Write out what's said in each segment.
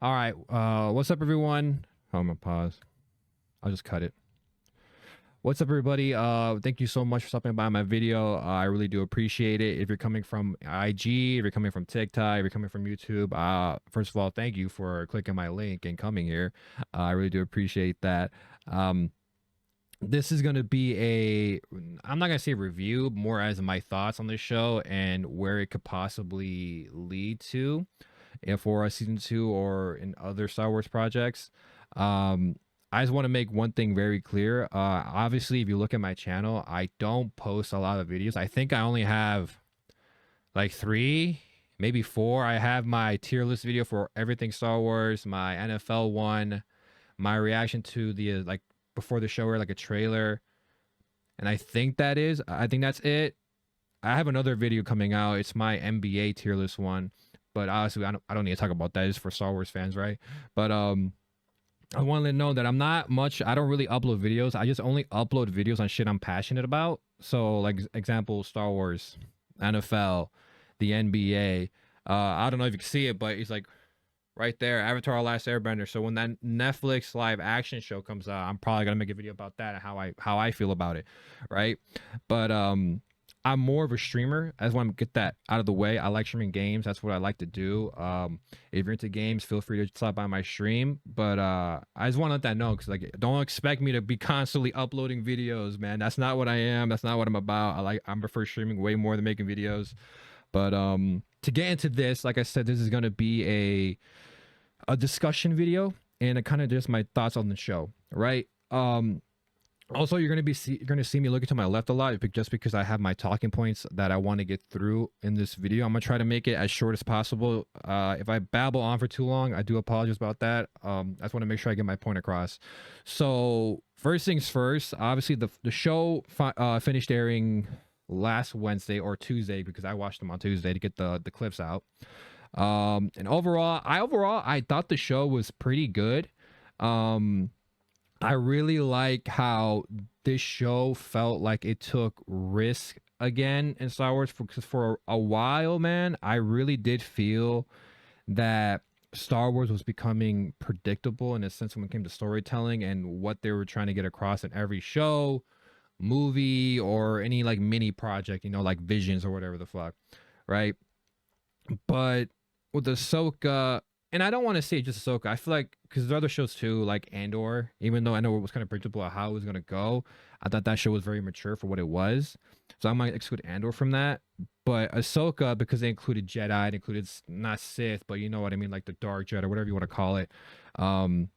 All right. What's up, everyone? Oh, I'm gonna pause. I'll just cut it. What's up, everybody? Thank you so much for stopping by my video. I really do appreciate it. If you're coming from IG, if you're coming from TikTok, if you're coming from YouTube, first of all, thank you for clicking my link and coming here. I really do appreciate that. Um, this is gonna be I'm not gonna say review, more as my thoughts on this show and where it could possibly lead to, if for a season 2 or in other Star Wars projects. Um, I just want to make one thing very clear. Obviously, if you look at my channel, I don't post a lot of videos. I think I only have like 3, maybe 4. I have my tier list video for everything Star Wars, my NFL one, my reaction to the like before the show, or like a trailer, and I think that's it. I have another video coming out. It's my NBA tier list one, but honestly, I don't need to talk about that. It's for Star Wars fans, right? But I want to know that I'm not much. I don't really upload videos. I just only upload videos on shit I'm passionate about. So, like example, Star Wars, NFL, the NBA. I don't know if you can see it, but it's like right there, Avatar: The Last Airbender. So when that Netflix live action show comes out, I'm probably gonna make a video about that and how I feel about it, right? But I'm more of a streamer. I just want to get that out of the way. I like streaming games. That's what I like to do. If you're into games, feel free to stop by my stream. But I just want to let that know, because like, don't expect me to be constantly uploading videos, man. That's not what I am. That's not what I'm about. I prefer streaming way more than making videos. But to get into this, like I said, this is gonna be a discussion video and a kind of just my thoughts on the show, right? Also, you're gonna see me looking to my left a lot, just because I have my talking points that I want to get through in this video. I'm gonna try to make it as short as possible. If I babble on for too long, I do apologize about that. I just want to make sure I get my point across. So first things first, obviously the show finished airing last Wednesday or Tuesday, because I watched them on Tuesday to get the clips out. And I thought the show was pretty good. Um, I really like how this show felt like it took risk again in Star Wars, because for a while, man, I really did feel that Star Wars was becoming predictable in a sense when it came to storytelling and what they were trying to get across in every show, movie, or any like mini project, like Visions or whatever the fuck, right? But with Ahsoka, and I don't want to say just Ahsoka, I feel like, because there's other shows too, like Andor, even though I know it was kind of predictable how it was gonna go, I thought that show was very mature for what it was. So I might exclude Andor from that. But Ahsoka, because they included Jedi, it included not Sith, but you know what I mean, like the Dark Jedi, whatever you want to call it. Um,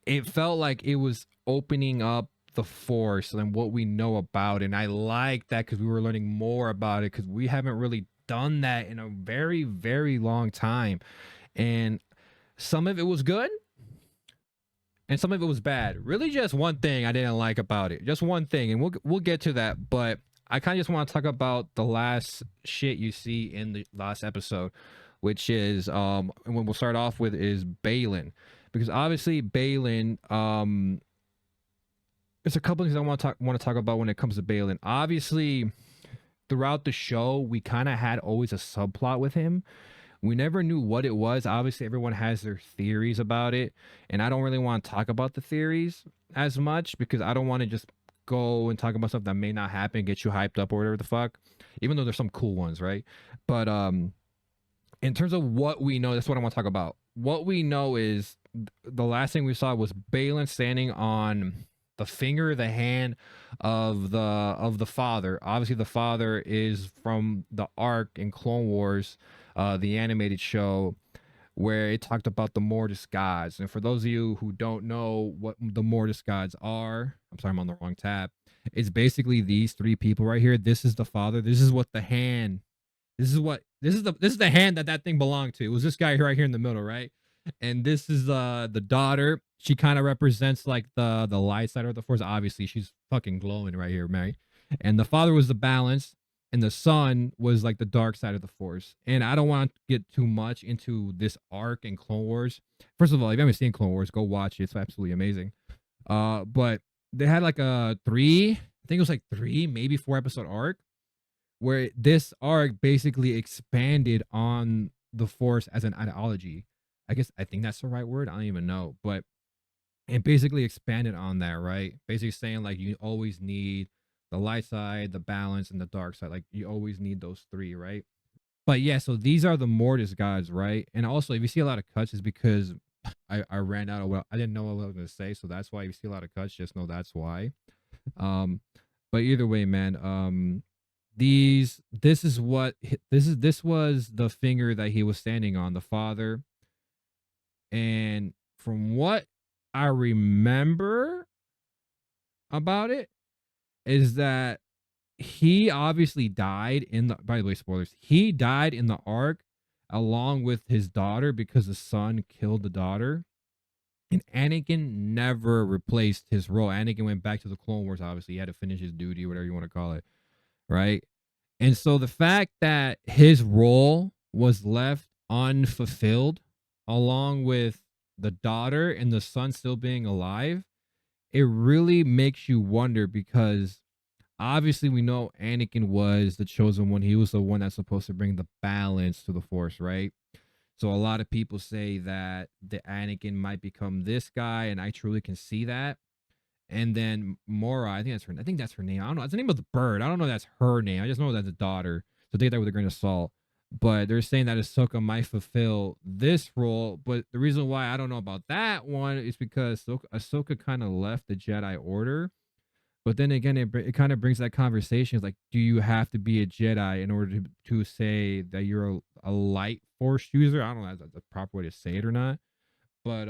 it felt like it was opening up the Force and what we know about it. And I like that, because we were learning more about it, because we haven't really done that in a very, very long time. And some of it was good and some of it was bad. Really, just one thing I didn't like about it. Just one thing, and we'll get to that. But I kind of just want to talk about the last shit you see in the last episode, which is and what we'll start off with is Balin, because obviously Balin, there's a couple things I want to talk about when it comes to Balin. Obviously, throughout the show, we kind of had always a subplot with him. We never knew what it was. Obviously, everyone has their theories about it, and I don't really want to talk about the theories as much, because I don't want to just go and talk about stuff that may not happen, get you hyped up or whatever the fuck. Even though there's some cool ones, right? But in terms of what we know, that's what I want to talk about. What we know is the last thing we saw was Balin standing on the finger, the hand of the father. Obviously, the father is from the arc in Clone Wars, the animated show, where it talked about the Mortis gods. And for those of you who don't know what the Mortis gods are, I'm sorry, I'm on the wrong tab. It's basically these 3 people right here. This is the father. This is what the hand. This is the hand that thing belonged to. It was this guy right here in the middle, right? And this is the daughter. She kind of represents like the light side of the Force. Obviously, she's fucking glowing right here, Mary. And the father was the balance, and the son was like the dark side of the Force. And I don't want to get too much into this arc in Clone Wars. First of all, if you haven't seen Clone Wars, go watch it. It's absolutely amazing. But they had like a 3, I think it was like 3, maybe 4 episode arc, where this arc basically expanded on the Force as an ideology, I think that's the right word. I don't even know, but it basically expanded on that, right? Basically saying like you always need the light side, the balance, and the dark side. Like you always need those three, right? But yeah, so these are the Mortis gods, right? And also, if you see a lot of cuts, is because I ran out of what I didn't know what I was gonna say, so that's why if you see a lot of cuts, just know that's why. Um, but either way, man, this is what this was the finger that he was standing on, the father, and from what I remember about it is that he obviously died in the, by the way, spoilers, he died in the arc along with his daughter because the son killed the daughter. And Anakin never replaced his role. Anakin went back to the Clone Wars. Obviously, he had to finish his duty, whatever you want to call it, right? And so the fact that his role was left unfulfilled, along with the daughter and the son still being alive, it really makes you wonder because obviously we know Anakin was the chosen one. He was the one that's supposed to bring the balance to the Force, right? So a lot of people say that the Anakin might become this guy, and I truly can see that. And then Mora, I think that's her name. I don't know. It's the name of the bird. I don't know if that's her name. I just know that's a daughter. So take that with a grain of salt. But they're saying that Ahsoka might fulfill this role. But the reason why I don't know about that one is because Ahsoka kind of left the Jedi Order. But then again, it kind of brings that conversation. It's like, do you have to be a Jedi in order to say that you're a light Force user? I don't know if that's the proper way to say it or not. But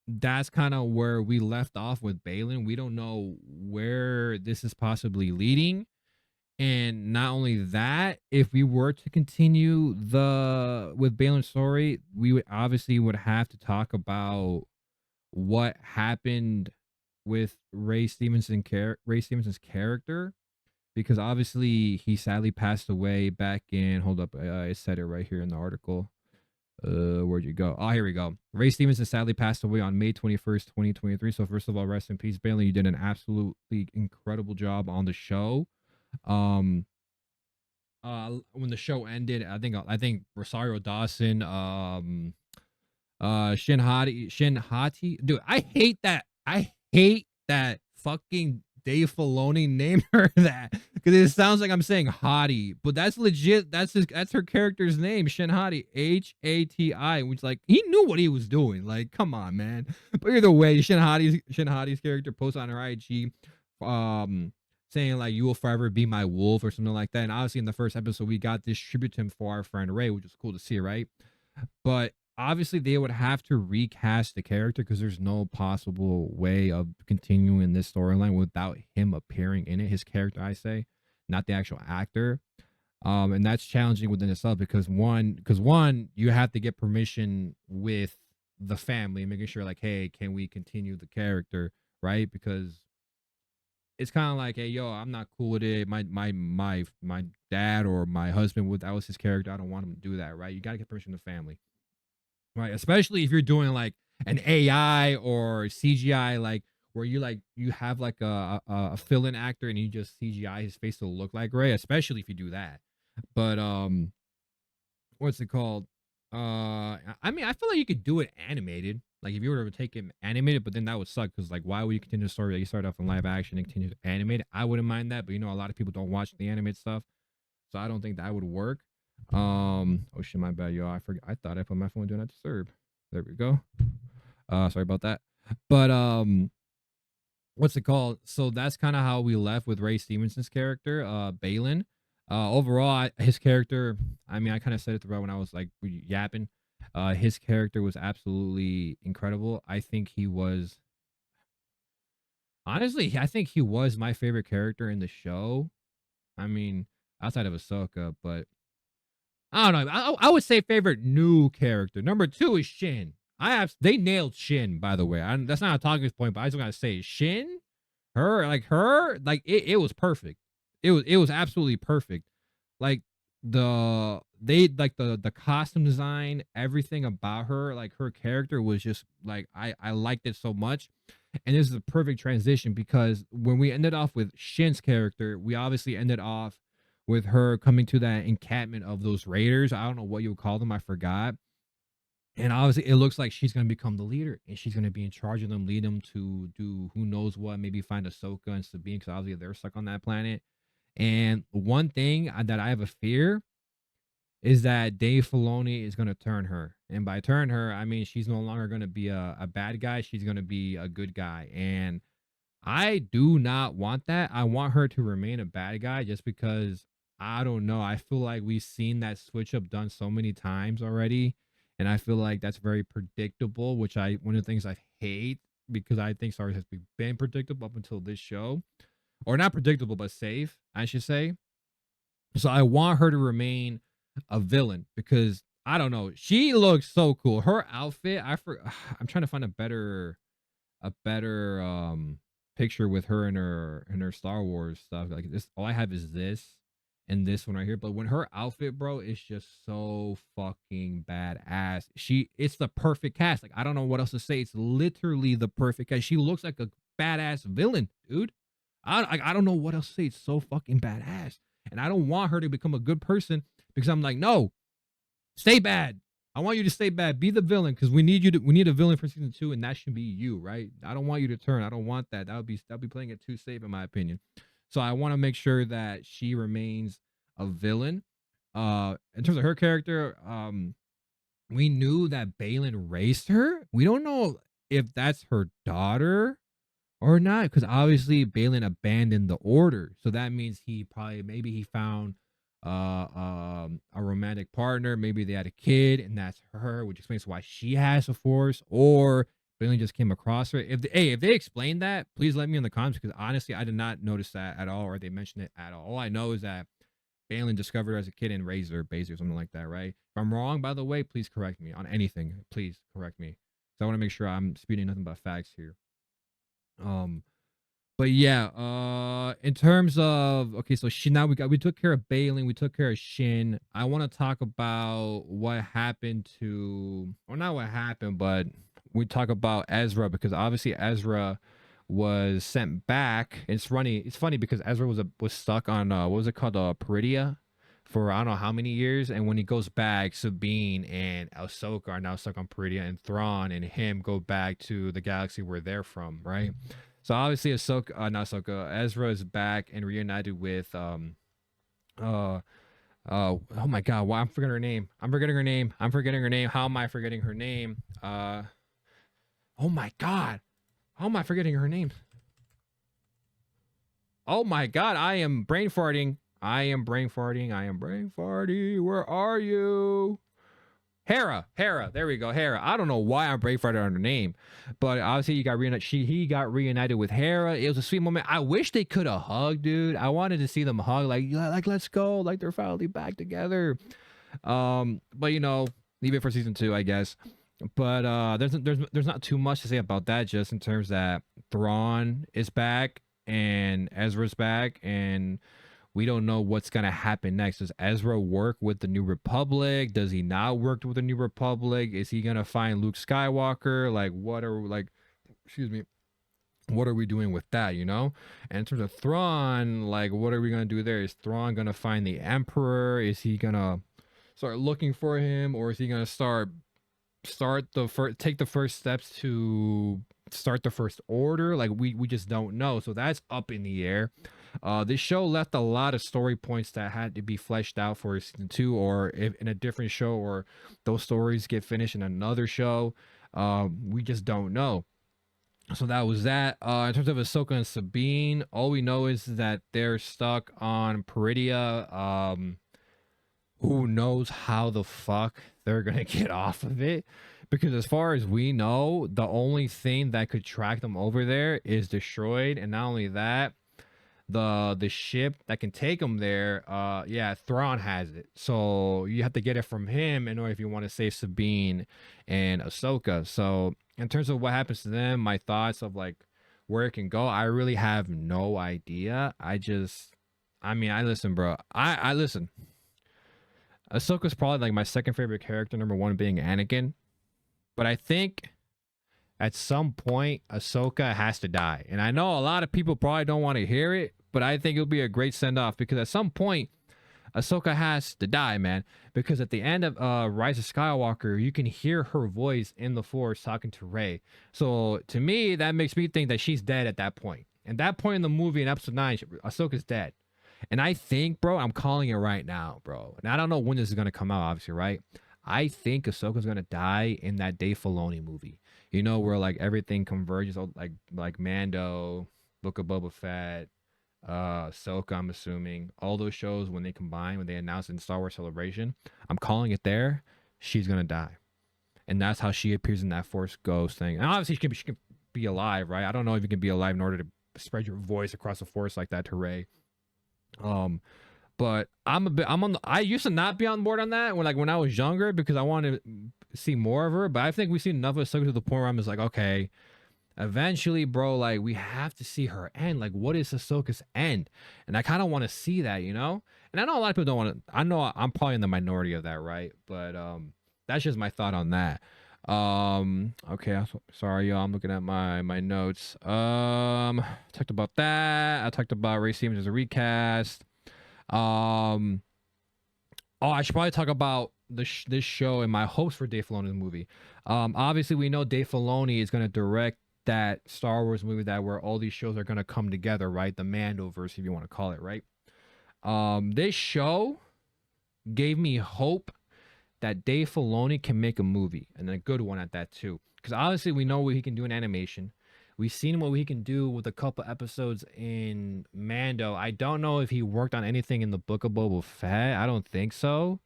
that's kind of where we left off with Balin. We don't know where this is possibly leading. And not only that, if we were to continue the with Balin's story, we would obviously would have to talk about what happened with Ray Stevenson's character, because obviously he sadly passed away back in, hold up, I said it right here in the article. Where'd you go? Oh, here we go. Ray Stevenson sadly passed away on May 21st, 2023. So first of all, rest in peace, Bailey. You did an absolutely incredible job on the show. Um, when the show ended, I think Rosario Dawson, Shin Hati, dude, I hate that fucking Dave Filoni named her that because it sounds like I'm saying Hottie, but that's legit. That's her character's name, Shin Hati, Hati, which like he knew what he was doing. Like, come on, man. But either way, Shin Hati's character posts on her IG, um, saying like you will forever be my wolf or something like that. And obviously in the first episode, we got this tribute to him for our friend Ray, which was cool to see, right? But obviously they would have to recast the character because there's no possible way of continuing this storyline without him appearing in it. His character, I say, not the actual actor. And that's challenging within itself because one, you have to get permission with the family, making sure like, hey, can we continue the character, right? Because it's kind of like, hey, yo, I'm not cool with it. My dad or my husband would that was his character. I don't want him to do that, right? You got to get permission from the family. Right, especially if you're doing like an AI or CGI, where you have like a fill-in actor and you just CGI his face to look like Ray, especially if you do that. But what's it called? I mean, I feel like you could do it animated. Like if you were to take it animated, but then that would suck because like why would you continue the story that you started off in live action and continue to animate it? I wouldn't mind that, but you know, a lot of people don't watch the animated stuff, so I don't think that would work. Oh shit, my bad, yo. I forgot. I thought I put my phone do not disturb. There we go. Sorry about that. But what's it called? So that's kind of how we left with Ray Stevenson's character, Balin. Overall, his character. I mean, I kind of said it throughout when I was like yapping. His character was absolutely incredible. I think he was honestly, I think he was my favorite character in the show. I mean, outside of Ahsoka, but I don't know. I would say favorite new character. Number two is Shin. They nailed Shin, by the way. That's not a talking point, but I just gotta say Shin, it was perfect. It was absolutely perfect. Like the costume design, everything about her, like her character was just like I liked it so much. And this is a perfect transition because when we ended off with Shin's character, we obviously ended off with her coming to that encampment of those raiders. I don't know what you would call them. I forgot. And obviously, it looks like she's gonna become the leader, and she's gonna be in charge of them, lead them to do who knows what, maybe find Ahsoka and Sabine, because obviously they're stuck on that planet. And one thing that I have a fear is that Dave Filoni is gonna turn her, and by turn her, I mean she's no longer gonna be a bad guy; she's gonna be a good guy, and I do not want that. I want her to remain a bad guy just because I don't know. I feel like we've seen that switch up done so many times already. And I feel like that's very predictable, which I one of the things I hate because I think Star Wars has been predictable up until this show. Or not predictable, but safe, I should say. So I want her to remain a villain because I don't know. She looks so cool. Her outfit, I'm trying to find a better picture with her and her Star Wars stuff. Like this, all I have is this and this one right here. But when her outfit, bro, is just so fucking badass. It's the perfect cast. Like I don't know what else to say. It's literally the perfect cast. She looks like a badass villain, dude. I don't know what else to say. It's so fucking badass, and I don't want her to become a good person because I'm like, no, stay bad. I want you to stay bad. Be the villain because we need you to. We need a villain for season 2, and that should be you, right? I don't want you to turn. I don't want that. That'll be playing it too safe, in my opinion. So I want to make sure that she remains a villain. In terms of her character, we knew that Balin raised her. We don't know if that's her daughter or not, because obviously Balin abandoned the order. So that means maybe he found a romantic partner. Maybe they had a kid, and that's her, which explains why she has a force. Or Balin just came across her. If they explain that, please let me in the comments because honestly, I did not notice that at all, or they mentioned it at all. All I know is that Balin discovered her as a kid and raised her, basically, or something like that, right? If I'm wrong, by the way, please correct me on anything. Please correct me. So I want to make sure I'm speaking nothing but facts here. Um, but yeah, in terms of okay, so we took care of Balin, we took care of Shin. I want to talk about what happened to, or not what happened, but we talk about Ezra because obviously Ezra was sent back. It's funny because Ezra was stuck on what was it called, Peridia, for I don't know how many years, and when he goes back, Sabine and Ahsoka are now stuck on Peridia, and Thrawn and him go back to the galaxy where they're from, right? So obviously Ahsoka, not Ahsoka, Ezra is back and reunited with uh oh my god, why I'm forgetting her name. I'm forgetting her name. I'm forgetting her name. How am I forgetting her name? Oh my god. How am I forgetting her name? Oh my god, I am brain farting. I am brain farting. I am brain farting. Where are you? Hera. There we go. Hera. I don't know why I'm brain farting on her name, but obviously he got reunited with Hera. It was a sweet moment. I wish they could have hugged, dude. I wanted to see them hug, like let's go, like they're finally back together. But leave it for season 2, I guess. But there's not too much to say about that, just in terms that Thrawn is back and Ezra's back, and we don't know what's gonna happen next. Does Ezra work with the New Republic? Does he not work with the New Republic? Is he gonna find Luke Skywalker? Excuse me, what are we doing with that? And in terms of Thrawn, like, what are we gonna do there? Is Thrawn gonna find the Emperor? Is he gonna start looking for him, or is he gonna take the first steps to start the First Order? Like, we just don't know, so that's up in the air. This show left a lot of story points that had to be fleshed out for season 2, or if in a different show, or those stories get finished in another show. We just don't know. So that was that. In terms of Ahsoka and Sabine, all we know is that they're stuck on Peridia. Who knows how the fuck they're gonna get off of it? Because as far as we know, the only thing that could track them over there is destroyed, and not only that, the ship that can take them there, Thrawn has it. So you have to get it from him in order if you want to save Sabine and Ahsoka. So in terms of what happens to them, my thoughts of like where it can go, I really have no idea. I listen, bro. I listen. Ahsoka's probably like my second favorite character, number 1 being Anakin. But I think at some point Ahsoka has to die. And I know a lot of people probably don't want to hear it, but I think it'll be a great send-off because at some point Ahsoka has to die, man, because at the end of Rise of Skywalker, you can hear her voice in the Force talking to Rey. So to me, that makes me think that she's dead at that point. And that point in the movie in Episode 9, Ahsoka's dead. And I think, bro, I'm calling it right now, bro. And I don't know when this is gonna come out, obviously, right? I think Ahsoka's gonna die in that Dave Filoni movie. You know, where like everything converges, like Mando, Book of Boba Fett, Ahsoka, I'm assuming. All those shows when they combine, when they announce in Star Wars Celebration, I'm calling it there. She's gonna die. And that's how she appears in that Force Ghost thing. And obviously she can be alive, right? I don't know if you can be alive in order to spread your voice across the Force like that to Rey. But I used to not be on board on that when I was younger because I wanted to see more of her. But I think we've seen enough of Ahsoka to the point where I'm just like, okay, eventually, bro, like we have to see her end. Like, what is Ahsoka's end? And I kind of want to see that, you know. And I know a lot of people don't want to. I know I'm probably in the minority of that, right? But that's just my thought on that. Okay, sorry, y'all. I'm looking at my notes. Talked about that. I talked about Ray Stevens as a recast. Um, oh, I should probably talk about this show and my hopes for Dave Filoni's movie. Obviously we know Dave Filoni is gonna direct that Star Wars movie that where all these shows are gonna come together, right? The Mandoverse, if you want to call it, right? This show gave me hope that Dave Filoni can make a movie and a good one at that too. Because obviously we know what he can do in animation. We've seen what he can do with a couple episodes in Mando. I don't know if he worked on anything in the Book of Boba Fett. I don't think so.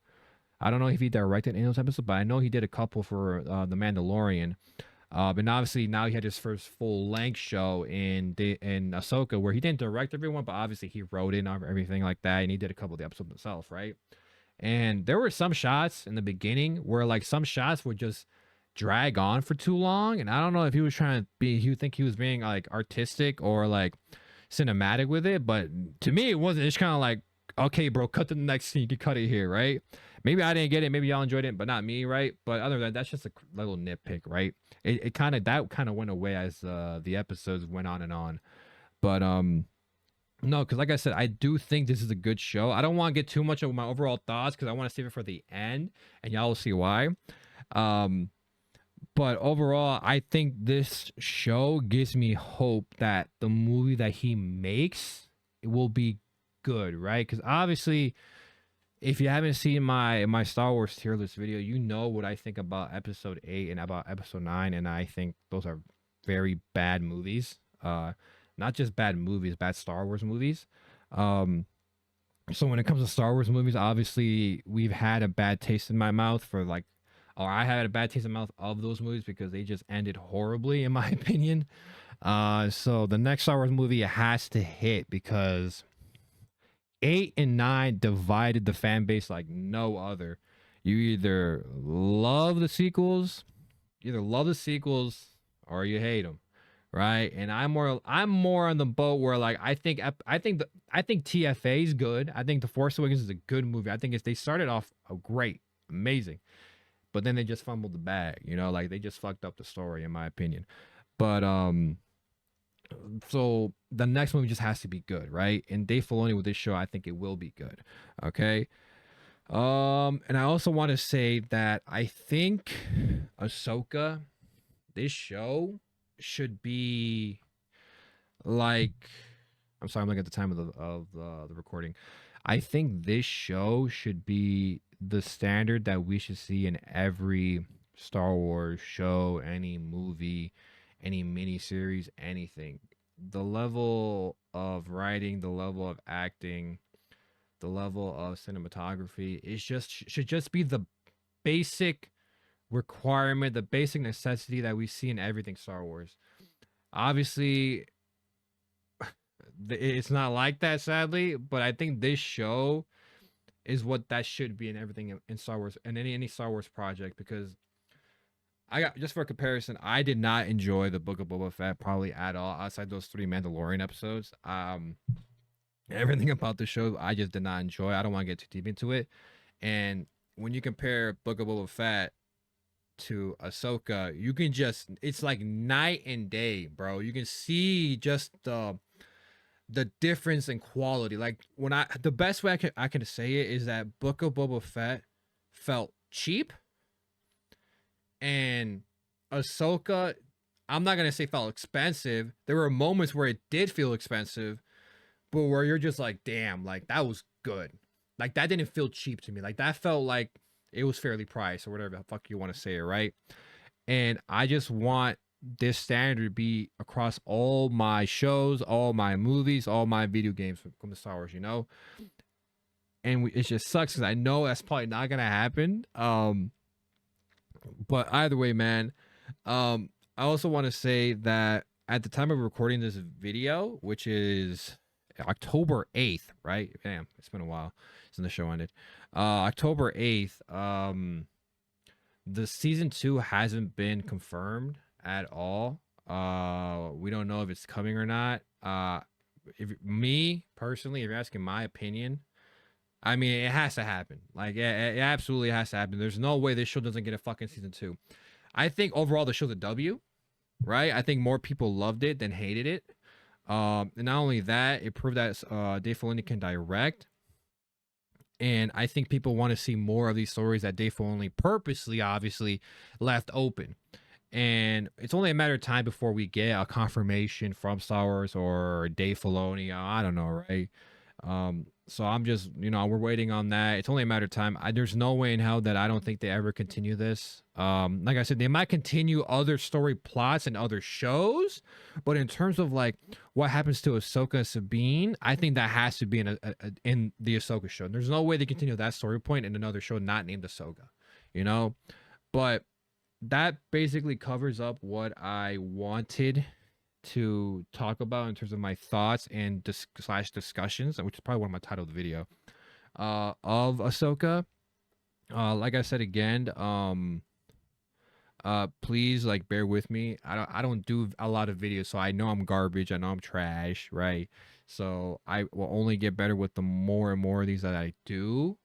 I don't know if he directed any of those episodes, but I know he did a couple for The Mandalorian. And obviously now he had his first full length show in Ahsoka, where he didn't direct everyone, but obviously he wrote in on everything like that, and he did a couple of the episodes himself, right? And there were some shots in the beginning where like some shots would just drag on for too long, and I don't know if he was trying to be, he would think he was being like artistic or like cinematic with it, but to me it wasn't. It's kind of like, okay, bro, cut to the next scene. You can cut it here, right? Maybe I didn't get it. Maybe y'all enjoyed it, but not me, right? But other than that, that's just a little nitpick, right? It kind of went away as the episodes went on and on. But no, because like I said, I do think this is a good show. I don't want to get too much of my overall thoughts because I want to save it for the end, and y'all will see why. But overall, I think this show gives me hope that the movie that he makes, it will be good, right? Because obviously, if you haven't seen my Star Wars tier list video, you know what I think about Episode 8 and about Episode 9, and I think those are very bad movies. Not just bad movies, bad Star Wars movies. So when it comes to Star Wars movies, obviously we've had a bad taste in my mouth for like, or I had a bad taste in my mouth of those movies because they just ended horribly, in my opinion. So the next Star Wars movie has to hit because 8 and 9 divided the fan base like no other. You either love the sequels, or you hate them, right? And I'm more on the boat where like I think TFA is good. I think The Force Awakens is a good movie. I think they started off great, amazing, but then they just fumbled the bag. You know, like they just fucked up the story, in my opinion. But so the next movie just has to be good, right? And Dave Filoni with this show, I think it will be good. Okay. And I also want to say that I think Ahsoka, this show should be like, I'm sorry, I'm looking at the time of the recording. I think this show should be the standard that we should see in every Star Wars show, any movie, any miniseries, anything. The level of writing, the level of acting, the level of cinematography should just be the basic requirement, the basic necessity that we see in everything Star Wars. Obviously, it's not like that, sadly, but I think this show is what that should be in everything in Star Wars and any Star Wars project, because I got, just for comparison, I did not enjoy the Book of Boba Fett probably at all outside those 3 Mandalorian episodes. Everything about the show I just did not enjoy. I don't want to get too deep into it. And when you compare Book of Boba Fett to Ahsoka, you can just, it's like night and day, bro. You can see just the difference in quality. Like when the best way I can say it is that Book of Boba Fett felt cheap, and Ahsoka, I'm not gonna say felt expensive. There were moments where it did feel expensive, but where you're just like, damn, like that was good. Like that didn't feel cheap to me. Like that felt like it was fairly priced or whatever the fuck you want to say it, right? And I just want this standard to be across all my shows, all my movies, all my video games from the Star Wars, you know? And it just sucks because I know that's probably not gonna happen. But either way, man, I also want to say that at the time of recording this video, which is October 8th, right? Damn, it's been a while since the show ended. October 8th, the season 2 hasn't been confirmed at all. We don't know if it's coming or not. If me personally, if you're asking my opinion, I mean, it has to happen. Like, it absolutely has to happen. There's no way this show doesn't get a fucking season 2. I think overall the show's a W, right? I think more people loved it than hated it. And not only that, it proved that Dave Filoni can direct. And I think people want to see more of these stories that Dave Filoni purposely, obviously, left open. And it's only a matter of time before we get a confirmation from Star Wars or Dave Filoni. I don't know, right? So I'm just, we're waiting on that. It's only a matter of time. There's no way in hell that I don't think they ever continue this. Like I said, they might continue other story plots and other shows, but in terms of like what happens to Ahsoka and Sabine, I think that has to be in the Ahsoka show. There's no way they continue that story point in another show not named Ahsoka, But that basically covers up what I wanted to talk about in terms of my thoughts and discussions, which is probably one of my title of the video, of Ahsoka. Like I said again, please like bear with me. I don't do a lot of videos, so I know I'm garbage. I know I'm trash, right? So I will only get better with the more and more of these that I do.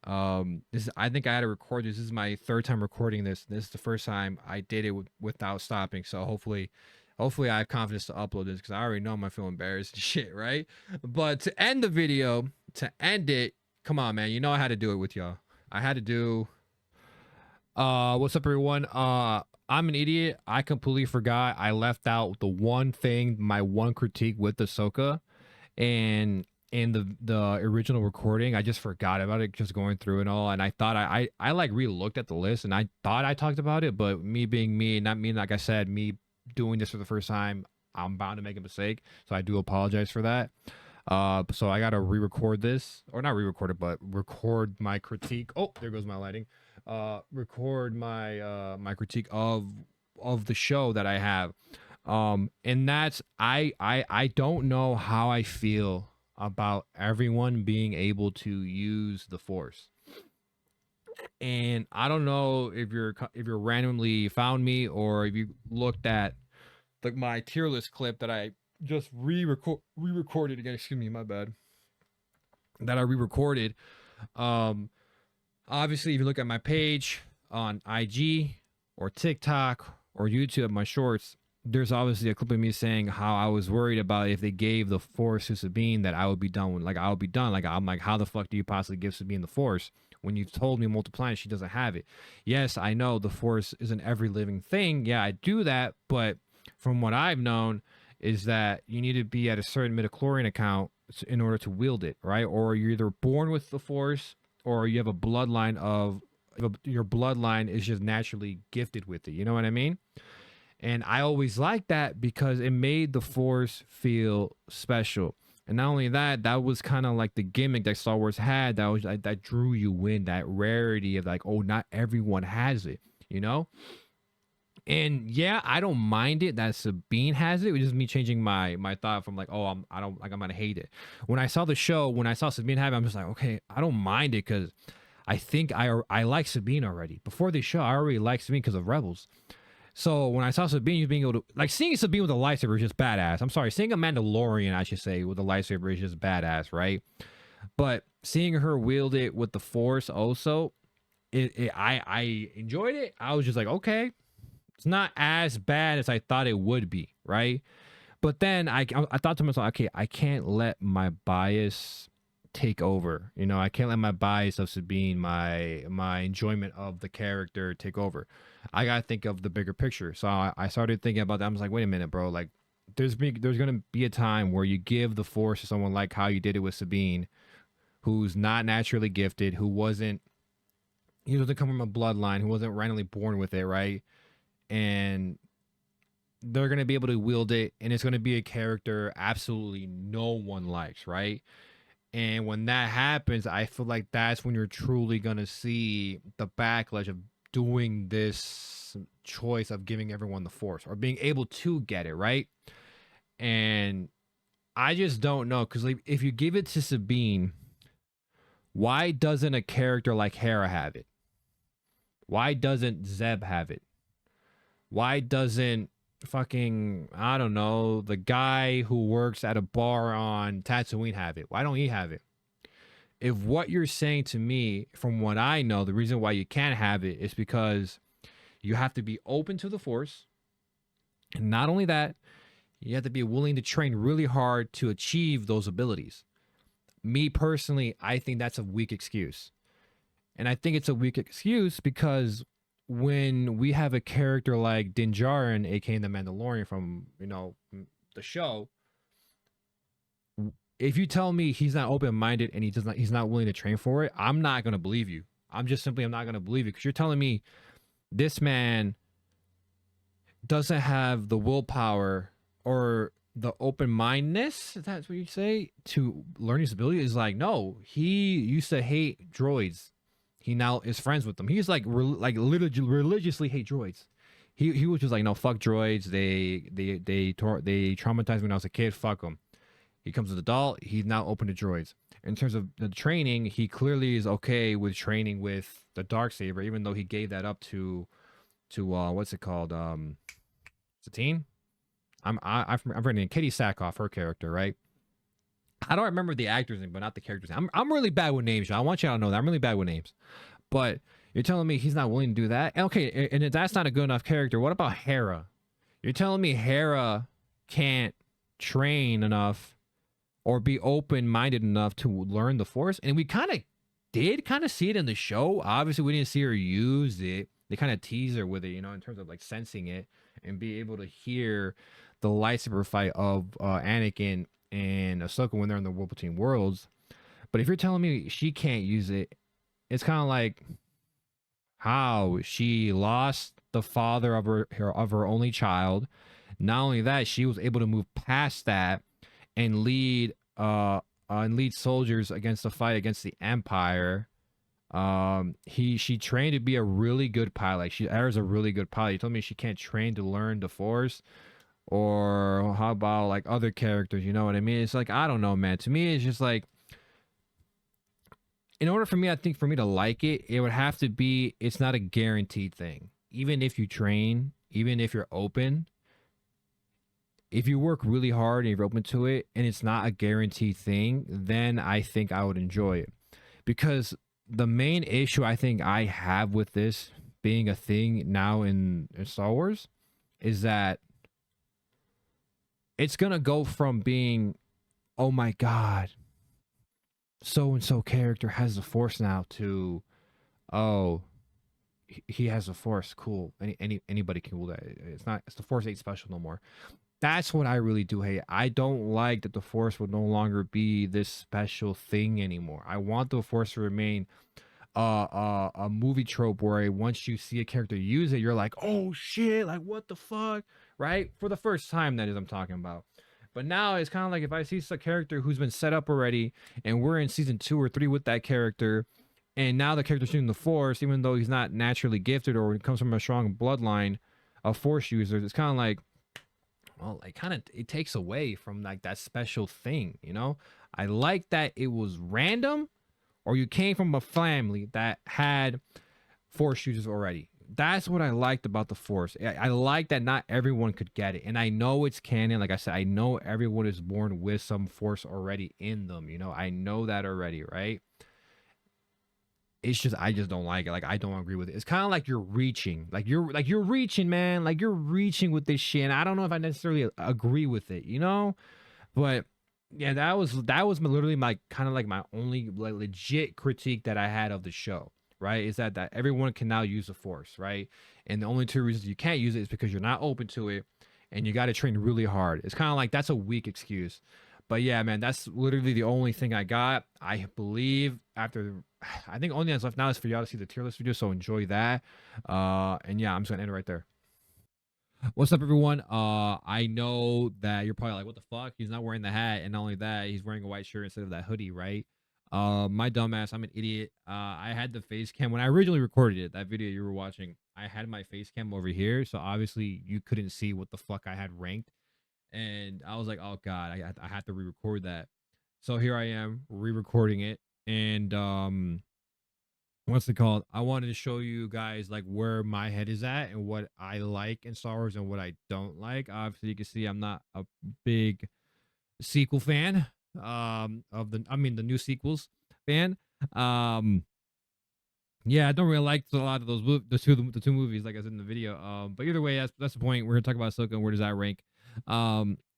I think I had to record this. This is my third time recording this. This is the first time I did it without stopping. So hopefully I have confidence to upload this because I already know I'm gonna feel embarrassed and shit, right? But to end the video, come on, man. You know I had to do it with y'all. I had to do. What's up, everyone? I'm an idiot. I completely forgot. I left out the one thing, my one critique with Ahsoka, and in the original recording, I just forgot about it, just going through and all. And I thought I like re-looked at the list, and I thought I talked about it, but me being me, not me, like I said, me doing this for the first time, I'm bound to make a mistake, so I do apologize for that. So I gotta re-record this, or not re-record it, but record my critique. Oh, there goes my lighting. Record my my critique of the show that I have. And that's I don't know how I feel about everyone being able to use the Force. And I don't know if you're randomly found me, or if you looked at my tier list clip that I just re-recorded again. Excuse me, my bad. That I re-recorded. Obviously, if you look at my page on IG or TikTok or YouTube, my shorts, there's obviously a clip of me saying how I was worried about if they gave the Force to Sabine, that I would be done. Like, I would be done. Like, I'm like, how the fuck do you possibly give Sabine the Force when you've told me multiple times she doesn't have it? Yes, I know the Force isn't every living thing. Yeah, I do that. But from what I've known is that you need to be at a certain midichlorian account in order to wield it, right? Or you're either born with the Force, or you have a bloodline your bloodline is just naturally gifted with it. You know what I mean? And I always liked that because it made the Force feel special. And not only that, that was kind of like the gimmick that Star Wars had, that drew you in, that rarity of like, oh, not everyone has it, And yeah, I don't mind it that Sabine has it. It was just me changing my thought from like, oh, I'm gonna hate it. When I saw the show, when I saw Sabine have it, I'm just like, okay, I don't mind it because I think I like Sabine already. Before the show, I already liked Sabine because of Rebels. So when I saw Sabine being able to, like, seeing Sabine with a lightsaber is just badass. I'm sorry, seeing a Mandalorian, I should say, with a lightsaber is just badass, right? But seeing her wield it with the Force also, I enjoyed it. I was just like, okay, it's not as bad as I thought it would be, right? But then I thought to myself, okay, I can't let my bias take over. You know, I can't let my bias of Sabine, my enjoyment of the character take over. I gotta think of the bigger picture. So I started thinking about that. I was like, wait a minute, bro. Like, there's gonna be a time where you give the Force to someone like how you did it with Sabine, who's not naturally gifted, he doesn't come from a bloodline, who wasn't randomly born with it, right? And they're going to be able to wield it, and it's going to be a character absolutely no one likes, right? And when that happens, I feel like that's when you're truly going to see the backlash of doing this choice of giving everyone the Force or being able to get it, right? And I just don't know, because like, if you give it to Sabine, why doesn't a character like Hera have it? Why doesn't Zeb have it? Why doesn't fucking, I don't know, the guy who works at a bar on Tatooine have it? Why don't he have it? If what you're saying to me, from what I know, the reason why you can't have it is because you have to be open to the Force. And not only that, you have to be willing to train really hard to achieve those abilities. Me personally, I think that's a weak excuse. And I think it's a weak excuse because when we have a character like Din Djarin, aka the Mandalorian from, you know, the show, if you tell me he's not open-minded and he's not willing to train for it, I'm not going to believe you. I'm not going to believe it, because you're telling me this man doesn't have the willpower or the open-mindedness, if that's what you say, to learn his ability. Is like, no, he used to hate droids. He now is friends with them. He's like literally religiously hate droids. He was just like, no, fuck droids. They traumatized me when I was a kid. Fuck them. He comes as an adult. He's now open to droids. In terms of the training, he clearly is okay with training with the Darksaber, even though he gave that up to what's it called? Satine. I'm reading Katie Sackhoff, her character, right? I don't remember the actor's name, but not the character's name. I'm really bad with names, y'all. I want y'all to know that I'm really bad with names. But you're telling me he's not willing to do that? Okay, and if that's not a good enough character, what about Hera? You're telling me Hera can't train enough or be open-minded enough to learn the Force? And we kind of see it in the show. Obviously, we didn't see her use it. They kind of tease her with it, you know, in terms of like sensing it and be able to hear the lightsaber fight of Anakin and Ahsoka when they're in the War Between Worlds. But if you're telling me she can't use it, it's kind of like how she lost the father of her only child. Not only that, she was able to move past that and lead soldiers against the fight against the Empire. She trained to be a really good pilot. Era's a really good pilot. You told me she can't train to learn the Force. Or how about like other characters? You know what I mean? It's like, I don't know, man. To me, it's just like, in order for me, I think for me to like it, it would have to be, it's not a guaranteed thing. Even if you train, even if you're open, if you work really hard and you're open to it and it's not a guaranteed thing, then I think I would enjoy it. Because the main issue I think I have with this being a thing now in Star Wars is that it's going to go from being, oh my God, so-and-so character has the Force now, to, oh, he has the Force. Cool. Anybody can do that. It's the Force ain't special no more. That's what I really do hate. I don't like that the Force would no longer be this special thing anymore. I want the Force to remain a movie trope where once you see a character use it, you're like, oh shit, like what the fuck, right? For the first time, that is, I'm talking about. But now it's kind of like if I see a character who's been set up already and we're in season 2 or 3 with that character, and now the character's using the Force, even though he's not naturally gifted or comes from a strong bloodline of Force users, it's kind of like, well, it takes away from like that special thing, you know? I like that it was random, or you came from a family that had Force users already. That's what I liked about the Force. I like that not everyone could get it. And I know it's canon. Like I said, I know everyone is born with some Force already in them. You know, I know that already, right? it's just I just don't like it. Like I don't agree with it. It's kind of like you're reaching, like you're reaching, man. Like you're reaching with this shit. And I don't know if I necessarily agree with it, you know. But yeah, literally my kind of like my only like legit critique that I had of the show. Right, is that everyone can now use the force, right? And the only two reasons you can't use it is because you're not open to it, and you got to train really hard. It's kind of like that's a weak excuse. But yeah, man, that's literally the only thing I got. I believe after, I think only that's left now is for y'all to see the tier list video. So enjoy that. And yeah, I'm just gonna end it right there. What's up, everyone? I know that you're probably like, what the fuck? He's not wearing the hat, and not only that, he's wearing a white shirt instead of that hoodie, right? My dumbass, I'm an idiot. I had the face cam when I originally recorded it, that video you were watching. I had my face cam over here, so obviously you couldn't see what the fuck I had ranked, and I was like, oh god, I had to re-record that. So here I am re-recording it, and what's it called? I wanted to show you guys like where my head is at and what I like in Star Wars and what I don't like. Obviously, you can see I'm not a big sequel fan. Of the, I mean, the new sequels fan. Um, yeah, I don't really like a lot of those the two movies like I said in the video. But either way, that's the point. We're gonna talk about Ahsoka and where does that rank.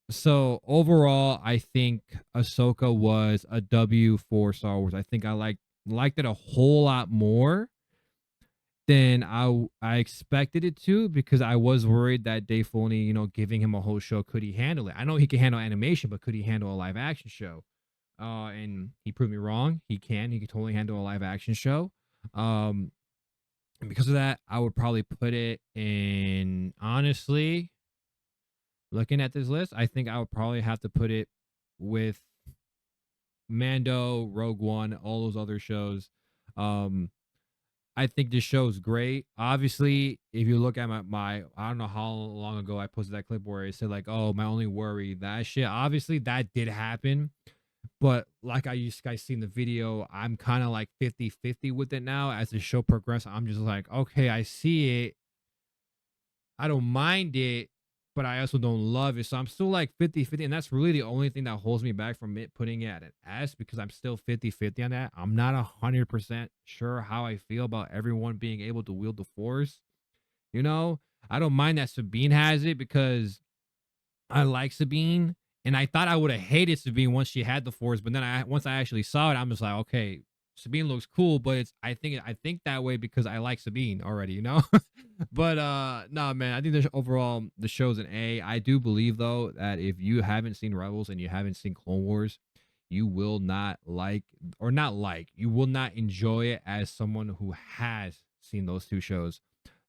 So overall, I think Ahsoka was a W for Star Wars. I think I liked it a whole lot more than I expected it to, because I was worried that Dave Filoni, giving him a whole show, could he handle it? I know he can handle animation, but could he handle a live action show? And he proved me wrong. He can. He can totally handle a live action show. Um, and because of that, I would probably put it in. Honestly, looking at this list, I think I would probably have to put it with Mando, Rogue One, all those other shows. Um, I think this show is great. Obviously, if you look at my I don't know how long ago I posted that clip where it said like, oh, my only worry, that shit. Obviously, that did happen. But like I used guys see in the video, I'm kind of like 50-50 with it now. As the show progresses, I'm just like, okay, I see it. I don't mind it, but I also don't love it. So I'm still like 50-50. And that's really the only thing that holds me back from it putting it at an S, because I'm still 50-50 on that. I'm not 100% sure how I feel about everyone being able to wield the force. I don't mind that Sabine has it because I like Sabine. And I thought I would have hated Sabine once she had the force, but then once I actually saw it, I'm just like, okay, Sabine looks cool, but I think that way because I like Sabine already. But no, man, I think overall the show's an A. I do believe though that if you haven't seen Rebels and you haven't seen Clone Wars, you will not like, or not like, you will not enjoy it as someone who has seen those two shows.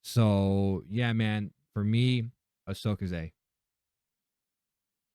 So yeah, man, for me, Ahsoka's A.